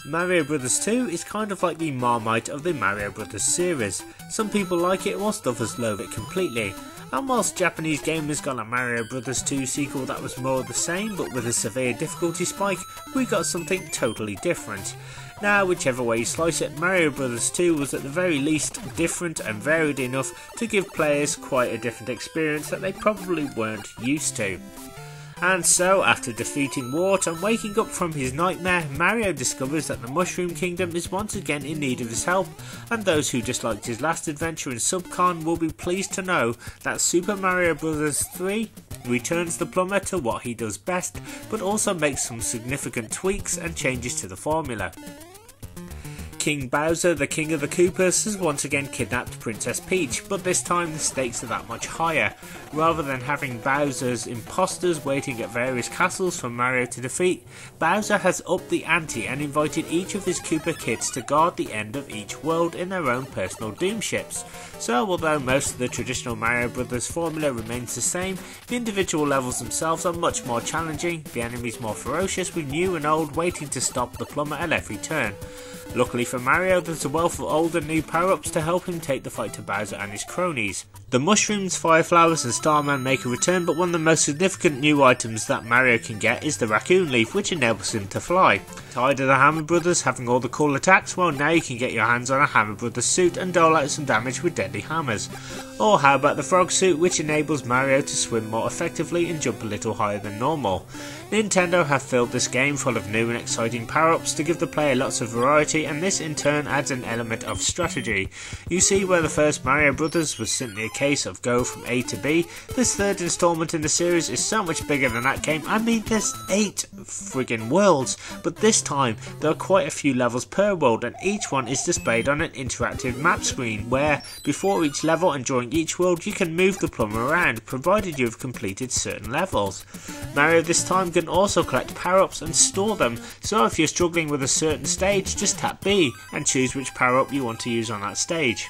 Mario Bros 2 is kind of like the Marmite of the Mario Bros series. Some people like it whilst others loathe it completely. And whilst Japanese gamers got a Mario Bros 2 sequel that was more of the same but with a severe difficulty spike, we got something totally different. Now, whichever way you slice it, Mario Bros 2 was at the very least different and varied enough to give players quite a different experience that they probably weren't used to. And so, after defeating Wart and waking up from his nightmare, Mario discovers that the Mushroom Kingdom is once again in need of his help, and those who disliked his last adventure in Subcon will be pleased to know that Super Mario Bros 3 returns the plumber to what he does best, but also makes some significant tweaks and changes to the formula. King Bowser, the king of the Koopas, has once again kidnapped Princess Peach, but this time the stakes are that much higher. Rather than having Bowser's imposters waiting at various castles for Mario to defeat, Bowser has upped the ante and invited each of his Koopa kids to guard the end of each world in their own personal doom ships. So although most of the traditional Mario Bros formula remains the same, the individual levels themselves are much more challenging, the enemies more ferocious, with new and old waiting to stop the plumber at every turn. Luckily for Mario, there's a wealth of old and new power-ups to help him take the fight to Bowser and his cronies. The mushrooms, fire flowers and Starman make a return, but one of the most significant new items that Mario can get is the raccoon leaf, which enables him to fly. Tired of the Hammer Brothers having all the cool attacks? Well, now you can get your hands on a Hammer Brothers suit and dole out some damage with deadly hammers. Or how about the frog suit, which enables Mario to swim more effectively and jump a little higher than normal. Nintendo have filled this game full of new and exciting power-ups to give the player lots of variety, and this in turn adds an element of strategy. You see, where the first Mario Brothers was simply a case of go from A to B, this third installment in the series is so much bigger than that game. I mean, there's 8 friggin' worlds, but this time there are quite a few levels per world, and each one is displayed on an interactive map screen where before each level and during each world you can move the plumber around, provided you have completed certain levels. Mario this time can also collect power-ups and store them, so if you're struggling with a certain stage, just tap B and choose which power-up you want to use on that stage.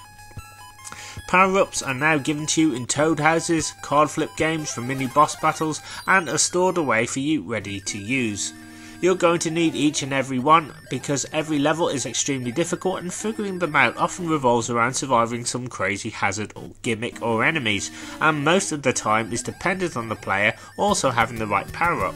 Power-ups are now given to you in toad houses, card flip games for mini boss battles, and are stored away for you ready to use. You're going to need each and every one because every level is extremely difficult, and figuring them out often revolves around surviving some crazy hazard or gimmick or enemies, and most of the time is dependent on the player also having the right power-up.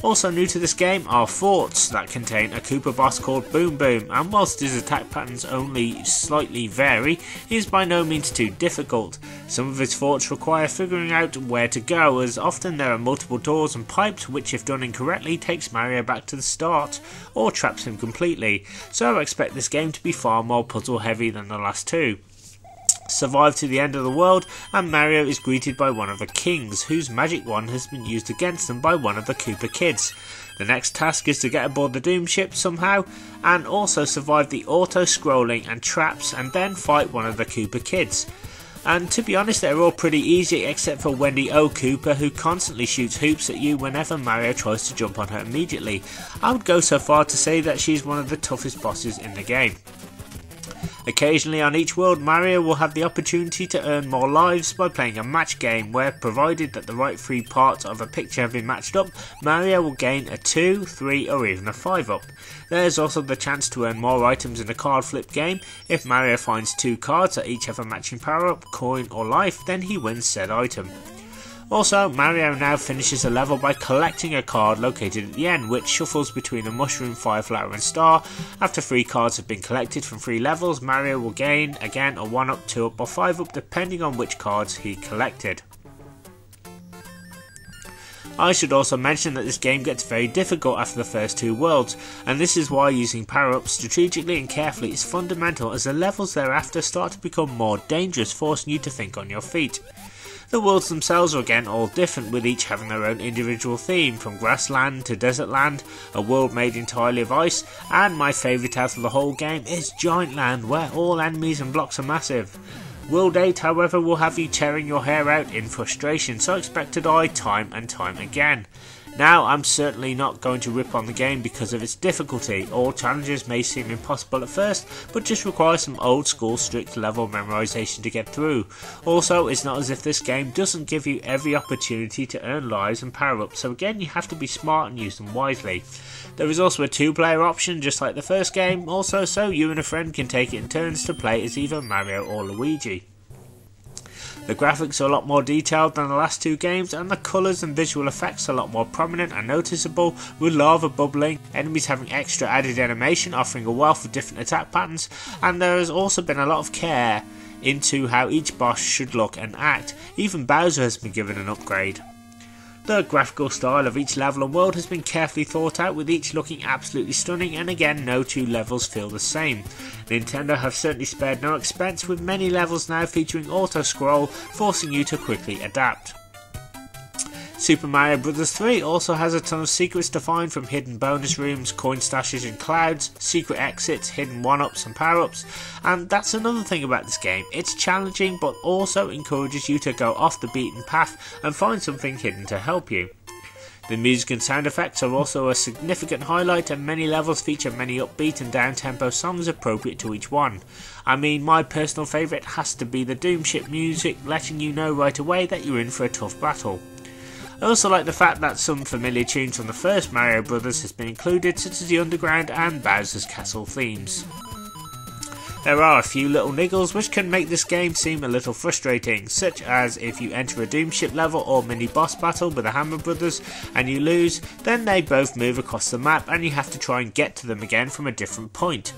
Also new to this game are forts that contain a Koopa boss called Boom Boom, and whilst his attack patterns only slightly vary, he is by no means too difficult. Some of his forts require figuring out where to go, as often there are multiple doors and pipes which, if done incorrectly, takes Mario back to the start or traps him completely, so I expect this game to be far more puzzle heavy than the last two. Survive to the end of the world, and Mario is greeted by one of the kings, whose magic wand has been used against them by one of the Koopa kids. The next task is to get aboard the Doom ship somehow, and also survive the auto-scrolling and traps, and then fight one of the Koopa kids. And to be honest, they're all pretty easy except for Wendy O. Koopa, who constantly shoots hoops at you whenever Mario tries to jump on her immediately. I would go so far to say that she's one of the toughest bosses in the game. Occasionally on each world, Mario will have the opportunity to earn more lives by playing a match game where, provided that the right 3 parts of a picture have been matched up, Mario will gain a 2, 3 or even a 5 up. There is also the chance to earn more items in a card flip game. If Mario finds 2 cards that each have a matching power up, coin or life, then he wins said item. Also, Mario now finishes a level by collecting a card located at the end, which shuffles between a mushroom, fire flower and star. After 3 cards have been collected from 3 levels, Mario will gain again a 1 up, 2 up or 5 up depending on which cards he collected. I should also mention that this game gets very difficult after the first 2 worlds, and this is why using power-ups strategically and carefully is fundamental, as the levels thereafter start to become more dangerous, forcing you to think on your feet. The worlds themselves are again all different, with each having their own individual theme, from grassland to desert land, a world made entirely of ice, and my favourite out of the whole game is Giant Land, where all enemies and blocks are massive. World 8, however, will have you tearing your hair out in frustration, so expect to die time and time again. Now, I'm certainly not going to rip on the game because of its difficulty. All challenges may seem impossible at first, but just require some old school strict level memorization to get through. Also, it's not as if this game doesn't give you every opportunity to earn lives and power ups, so again you have to be smart and use them wisely. There is also a 2-player option just like the first game also, so you and a friend can take it in turns to play as either Mario or Luigi. The graphics are a lot more detailed than the last 2 games, and the colours and visual effects are a lot more prominent and noticeable, with lava bubbling, enemies having extra added animation offering a wealth of different attack patterns, and there has also been a lot of care into how each boss should look and act. Even Bowser has been given an upgrade. The graphical style of each level and world has been carefully thought out, with each looking absolutely stunning, and again no 2 levels feel the same. Nintendo have certainly spared no expense, with many levels now featuring auto scroll, forcing you to quickly adapt. Super Mario Bros. 3 also has a ton of secrets to find, from hidden bonus rooms, coin stashes in clouds, secret exits, hidden 1-ups and power-ups, and that's another thing about this game. It's challenging but also encourages you to go off the beaten path and find something hidden to help you. The music and sound effects are also a significant highlight, and many levels feature many upbeat and down-tempo songs appropriate to each one. I mean, my personal favourite has to be the Doom Ship music, letting you know right away that you're in for a tough battle. I also like the fact that some familiar tunes from the first Mario Bros. Has been included, such as the Underground and Bowser's Castle themes. There are a few little niggles which can make this game seem a little frustrating, such as if you enter a Doom Ship level or mini boss battle with the Hammer Brothers and you lose, then they both move across the map and you have to try and get to them again from a different point.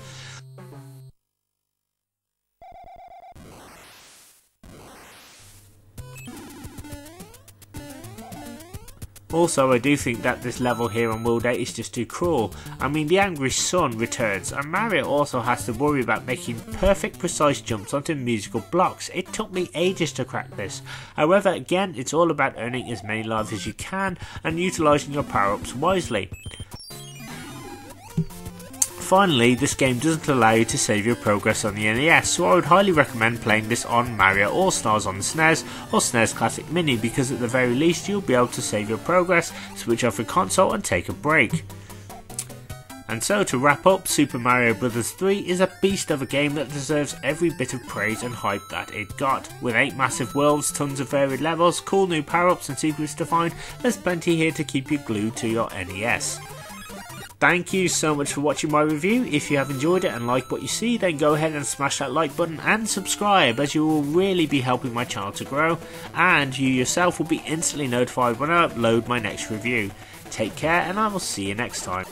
Also, I do think that this level here on World 8 is just too cruel. I mean, the angry sun returns, and Mario also has to worry about making perfect precise jumps onto musical blocks. It took me ages to crack this. However, again, it's all about earning as many lives as you can and utilising your power-ups wisely. Finally, this game doesn't allow you to save your progress on the NES, so I would highly recommend playing this on Mario All-Stars on the SNES or SNES Classic Mini, because at the very least you'll be able to save your progress, switch off your console and take a break. And so to wrap up, Super Mario Bros. 3 is a beast of a game that deserves every bit of praise and hype that it got. With 8 massive worlds, tons of varied levels, cool new power-ups and secrets to find, there's plenty here to keep you glued to your NES. Thank you so much for watching my review. If you have enjoyed it and like what you see, then go ahead and smash that like button and subscribe, as you will really be helping my channel to grow, and you yourself will be instantly notified when I upload my next review. Take care, and I will see you next time.